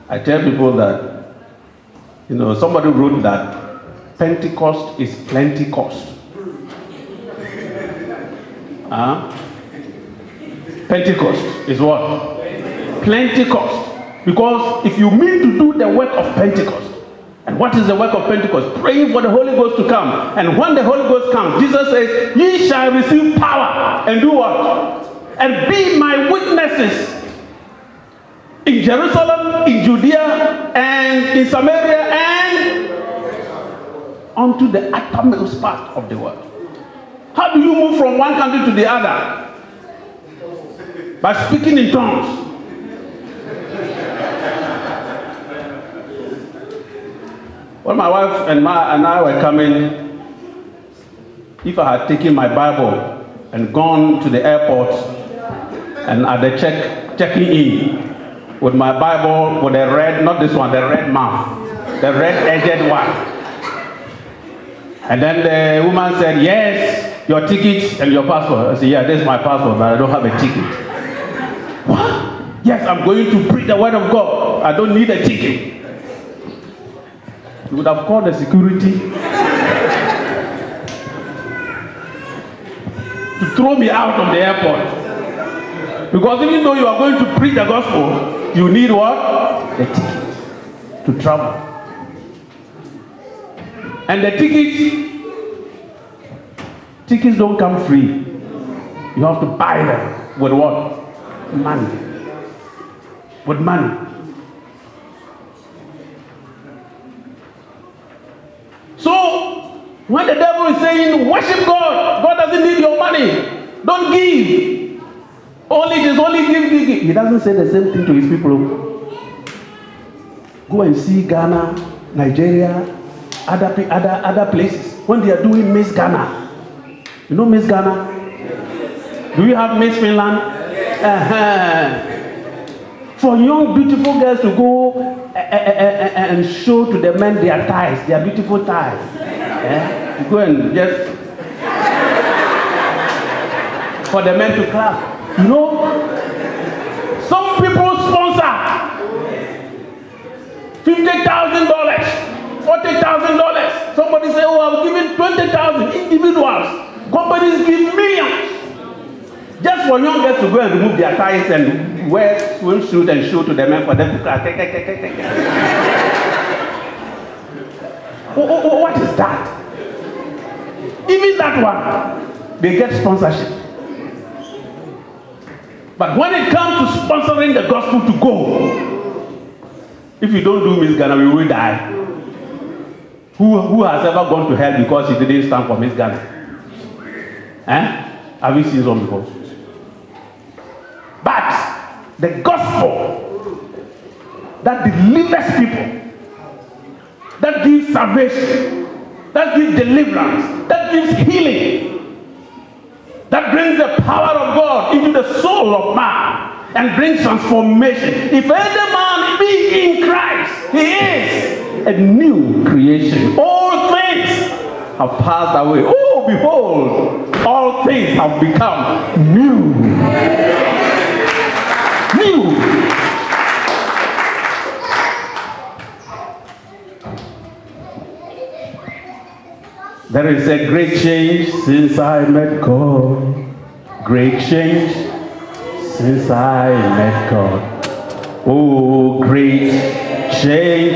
I tell people that, somebody wrote that Pentecost is plenty cost. Pentecost is what? Plenty cost. Because if you mean to do the work of Pentecost, and what is the work of Pentecost? Praying for the Holy Ghost to come. And when the Holy Ghost comes, Jesus says, ye shall receive power. And do what? And be my witnesses in Jerusalem, in Judea, and in Samaria, and unto the uttermost part of the world. How do you move from one country to the other? By speaking in tongues. When my wife and I were coming, if I had taken my Bible and gone to the airport and at the checking in with my Bible with the red, not this one, the red mouth, the red edged one. And then the woman said, yes, your ticket and your passport. I said, yeah, this is my passport, but I don't have a ticket. What? Yes, I'm going to preach the word of God. I don't need a ticket. You would have called the security to throw me out of the airport. Because even though you are going to preach the gospel, you need what? The ticket to travel. And the tickets don't come free. You have to buy them with what? Money. With money. So, when the devil is saying, worship God, God doesn't need your money. Don't give. It is only give. He doesn't say the same thing to his people. Go and see Ghana, Nigeria, other places. When they are doing Miss Ghana. You know Miss Ghana? Do you have Miss Finland? For young, beautiful girls to go and show to the men their ties, their beautiful ties. To go and just for the men to clap. You know, some people sponsor $50,000, $40,000. Somebody say, oh, I've given 20,000 individuals. Companies give millions. Just for young girls to go and remove their ties and wear swimsuit and show to the men for them to clap. What is that? Even that one, they get sponsorship. But when it comes to sponsoring the gospel to go, if you don't do Miss Ghana, we will die. Who has ever gone to hell because he didn't stand for Miss Ghana? Have you seen some before? But the gospel that delivers people, that gives salvation, that gives deliverance, that gives healing, that brings the power of God into the soul of man and brings transformation. If any man be in Christ, he is a new creation. All things have passed away. Oh, behold, all things have become new. New. There is a great change since I met God. Great change since I met God. Oh, great change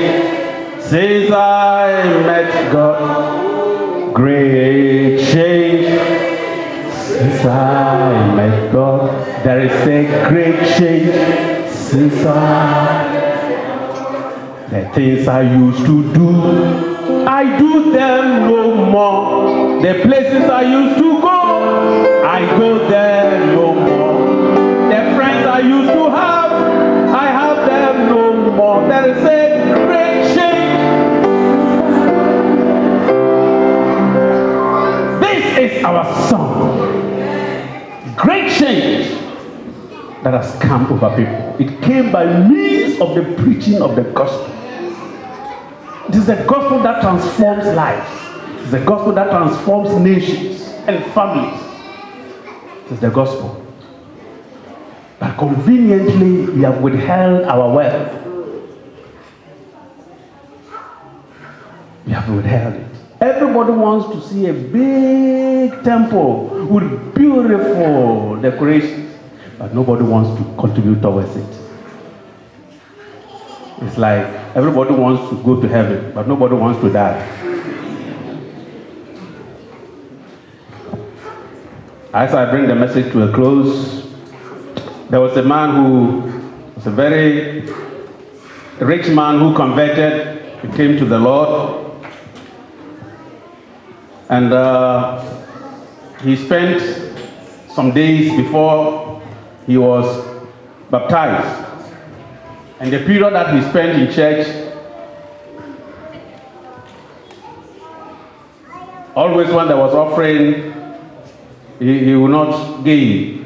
since I met God. Great change since I met God. There is a great change since the things I used to do, I do them no more. The places I used to go, I go there no more. The friends I used to have, I have them no more. There is a great change. This is our song. Great change that has come over people. It came by means of the preaching of the gospel. It is the gospel that transforms lives. It is the gospel that transforms nations and families. It is the gospel. But conveniently, we have withheld our wealth have withheld it. Everybody wants to see a big temple with beautiful decorations, but nobody wants to contribute towards it. It's like everybody wants to go to heaven, but nobody wants to die. As I bring the message to a close, there was a man who was a very rich man who converted, he came to the Lord, and he spent some days before he was baptized. And the period that he spent in church, always when there was offering, he would not give.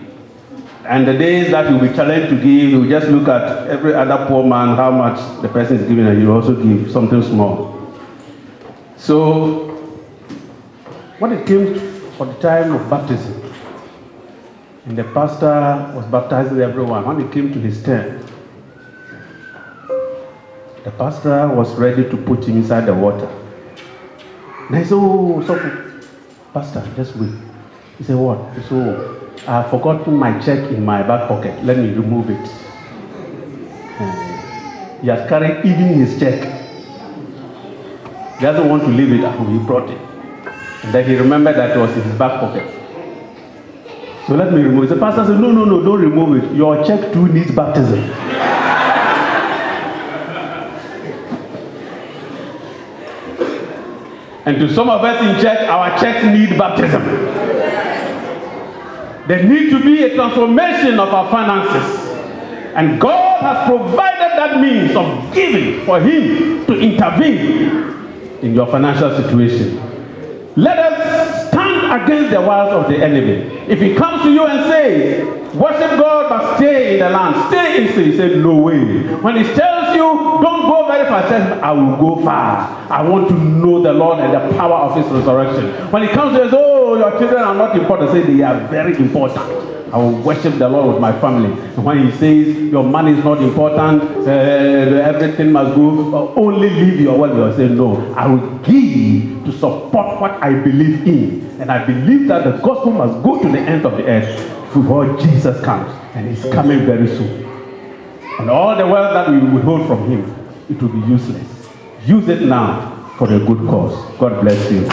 And the days that he will be challenged to give, he will just look at every other poor man, how much the person is giving, and he will also give something small. So, when it came for the time of baptism, and the pastor was baptizing everyone, when it came to his turn, the pastor was ready to put him inside the water. And I said, "Oh, so, pastor, just wait." He said, "What?" He said, "Oh, I have forgotten my check in my back pocket. Let me remove it." He has carried even his check. He doesn't want to leave it at home. He brought it. And then he remembered that it was in his back pocket. So let me remove it. The pastor said, "No, don't remove it. Your check too needs baptism." And to some of us in church, our checks need baptism. There needs to be a transformation of our finances. And God has provided that means of giving for Him to intervene in your financial situation. Let us stand against the wiles of the enemy. If he comes to you and says, "Worship God but stay in the land, stay in sin," he said, "No way." When he tells you, "Don't go very far," he says, "I will go far. I want to know the Lord and the power of His resurrection." When he comes to you and says, "Oh, your children are not important," say, "They are very important. I will worship the Lord with my family." And when he says, "Your money is not important, everything must go, only leave your wealth," you say, "No, I will give to support what I believe in. And I believe that the gospel must go to the end of the earth before Jesus comes. And He's coming very soon. And all the wealth that we withhold from Him, it will be useless. Use it now for a good cause." God bless you.